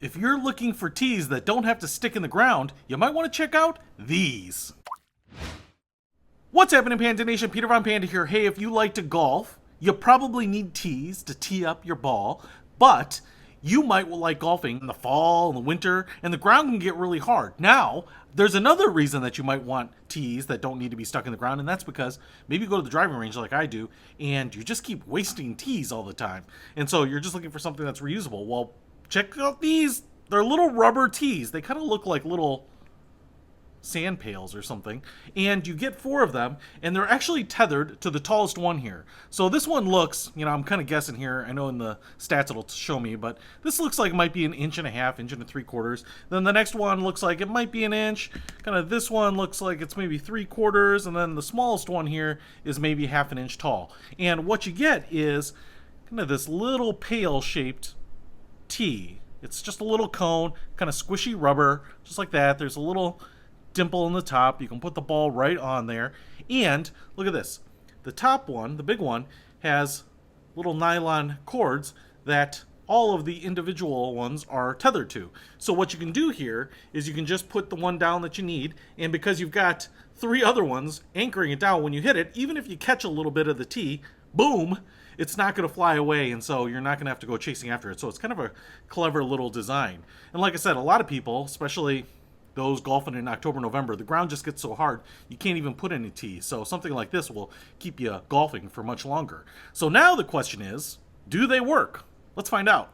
If you're looking for tees that don't have to stick in the ground, you might want to check out these. What's happening, Panda Nation? Peter Von Panda here. Hey, if you like to golf, you probably need tees to tee up your ball, but you might like golfing in the fall and the winter, and the ground can get really hard. Now, there's another reason that you might want tees that don't need to be stuck in the ground, and that's because maybe you go to the driving range like I do, and you just keep wasting tees all the time. And so you're just looking for something that's reusable. Well, check out these. They're little rubber tees. They kind of look like little sand pails or something, and you get 4 of them, and they're actually tethered to the tallest one here. So this one looks, I'm kind of guessing here, I know in the stats it'll show me, but this looks like it might be 1.5 inches, 1 3/4 inches. Then the next one looks like it might be 1 inch. Kind of this one looks like it's maybe 3/4, and then the smallest one here is maybe 1/2 inch tall. And what you get is kind of this little pail shaped tee. It's just a little cone, kind of squishy rubber, just like that. There's a little dimple in the top. You can put the ball right on there. And look at this. The top one, the big one, has little nylon cords that all of the individual ones are tethered to. So what you can do here is you can just put the one down that you need, and because you've got 3 other ones anchoring it down when you hit it, even if you catch a little bit of the tee, boom, it's not going to fly away, and so you're not going to have to go chasing after it. So it's kind of a clever little design. And like I said, a lot of people, especially those golfing in October, November, the ground just gets so hard you can't even put any tee. So something like this will keep you golfing for much longer. So now the question is, do they work? Let's find out.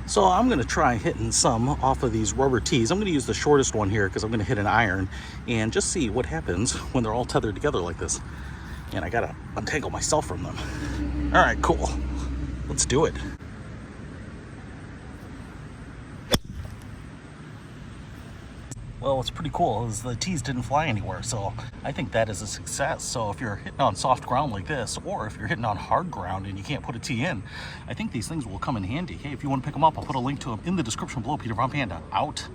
So I'm going to try hitting some off of these rubber tees. I'm going to use the shortest one here because I'm going to hit an iron and just see what happens when they're all tethered together like this. And I got to untangle myself from them. All right, cool. Let's do it. Well, what's pretty cool is the tees didn't fly anywhere, so I think that is a success. So if you're hitting on soft ground like this, or if you're hitting on hard ground and you can't put a tee in, I think these things will come in handy. Hey, if you want to pick them up, I'll put a link to them in the description below. Peter Von Panda, out.